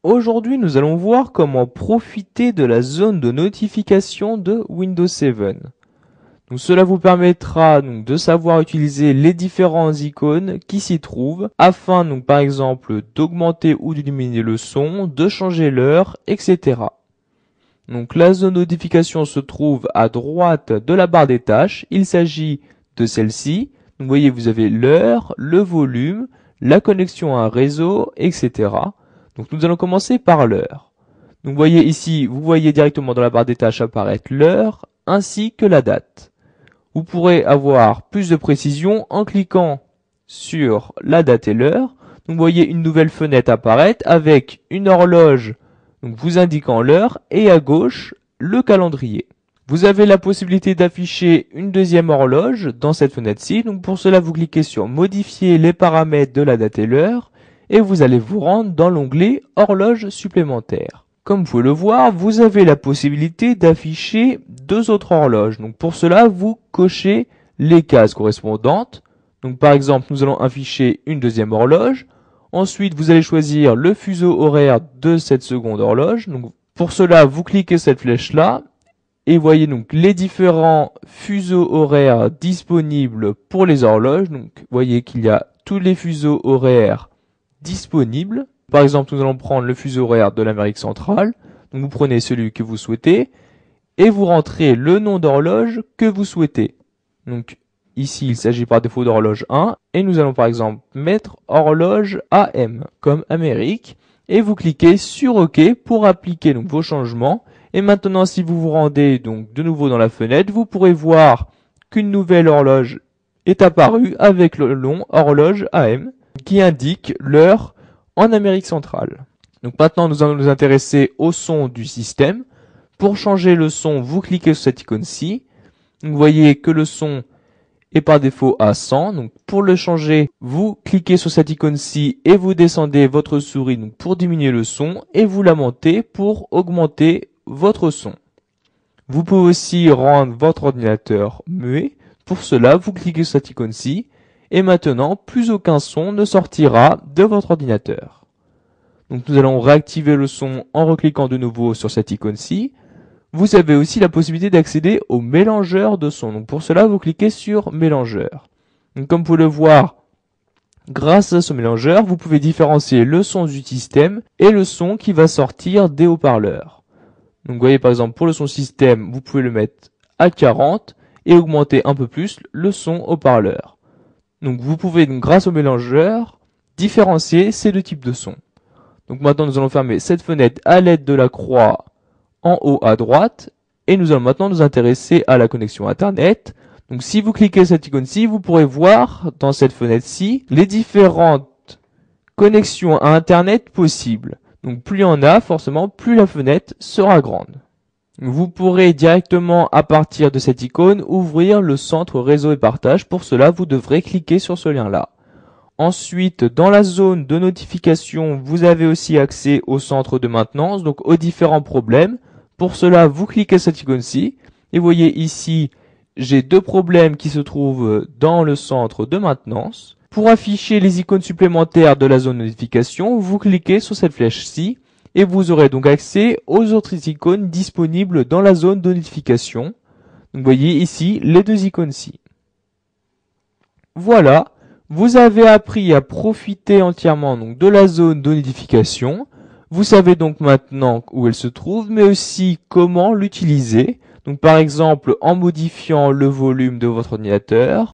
Aujourd'hui, nous allons voir comment profiter de la zone de notification de Windows 7. Donc, cela vous permettra donc, de savoir utiliser les différentes icônes qui s'y trouvent afin, donc, par exemple, d'augmenter ou de diminuer le son, de changer l'heure, etc. Donc, la zone de notification se trouve à droite de la barre des tâches. Il s'agit de celle-ci. Donc, vous voyez, vous avez l'heure, le volume, la connexion à un réseau, etc. Donc nous allons commencer par l'heure. Donc vous voyez ici, vous voyez directement dans la barre des tâches apparaître l'heure ainsi que la date. Vous pourrez avoir plus de précision en cliquant sur la date et l'heure. Donc vous voyez une nouvelle fenêtre apparaître avec une horloge donc vous indiquant l'heure et à gauche le calendrier. Vous avez la possibilité d'afficher une deuxième horloge dans cette fenêtre-ci. Donc pour cela, vous cliquez sur modifier les paramètres de la date et l'heure. Et vous allez vous rendre dans l'onglet horloge supplémentaire. Comme vous pouvez le voir, vous avez la possibilité d'afficher deux autres horloges. Donc pour cela, vous cochez les cases correspondantes. Donc par exemple, nous allons afficher une deuxième horloge. Ensuite, vous allez choisir le fuseau horaire de cette seconde horloge. Donc pour cela, vous cliquez cette flèche-là et voyez donc les différents fuseaux horaires disponibles pour les horloges. Donc vous voyez qu'il y a tous les fuseaux horaires disponibles. Par exemple, nous allons prendre le fuseau horaire de l'Amérique centrale. Donc vous prenez celui que vous souhaitez et vous rentrez le nom d'horloge que vous souhaitez. Donc ici, il s'agit par défaut d'horloge 1 et nous allons par exemple mettre horloge AM comme Amérique et vous cliquez sur OK pour appliquer donc vos changements. Et maintenant, si vous vous rendez donc de nouveau dans la fenêtre, vous pourrez voir qu'une nouvelle horloge est apparue avec le nom horloge AM qui indique l'heure en Amérique centrale. Donc maintenant, nous allons nous intéresser au son du système. Pour changer le son, vous cliquez sur cette icône-ci. Vous voyez que le son est par défaut à 100. Donc pour le changer, vous cliquez sur cette icône-ci et vous descendez votre souris donc pour diminuer le son et vous la montez pour augmenter votre son. Vous pouvez aussi rendre votre ordinateur muet. Pour cela, vous cliquez sur cette icône-ci. Et maintenant, plus aucun son ne sortira de votre ordinateur. Donc nous allons réactiver le son en recliquant de nouveau sur cette icône-ci. Vous avez aussi la possibilité d'accéder au mélangeur de son. Donc pour cela, vous cliquez sur mélangeur. Donc comme vous pouvez le voir, grâce à ce mélangeur, vous pouvez différencier le son du système et le son qui va sortir des haut-parleurs. Donc vous voyez par exemple pour le son système, vous pouvez le mettre à 40 et augmenter un peu plus le son haut-parleur. Donc vous pouvez, donc, grâce au mélangeur, différencier ces deux types de sons. Donc maintenant nous allons fermer cette fenêtre à l'aide de la croix en haut à droite. Et nous allons maintenant nous intéresser à la connexion Internet. Donc si vous cliquez cette icône-ci, vous pourrez voir dans cette fenêtre-ci les différentes connexions à Internet possibles. Donc plus il y en a, forcément, plus la fenêtre sera grande. Vous pourrez directement, à partir de cette icône, ouvrir le centre réseau et partage. Pour cela, vous devrez cliquer sur ce lien-là. Ensuite, dans la zone de notification, vous avez aussi accès au centre de maintenance, donc aux différents problèmes. Pour cela, vous cliquez cette icône-ci. Et vous voyez ici, j'ai deux problèmes qui se trouvent dans le centre de maintenance. Pour afficher les icônes supplémentaires de la zone de notification, vous cliquez sur cette flèche-ci. Et vous aurez donc accès aux autres icônes disponibles dans la zone de notification. Donc vous voyez ici les deux icônes-ci. Voilà, vous avez appris à profiter entièrement donc de la zone de notification. Vous savez donc maintenant où elle se trouve, mais aussi comment l'utiliser. Donc par exemple en modifiant le volume de votre ordinateur,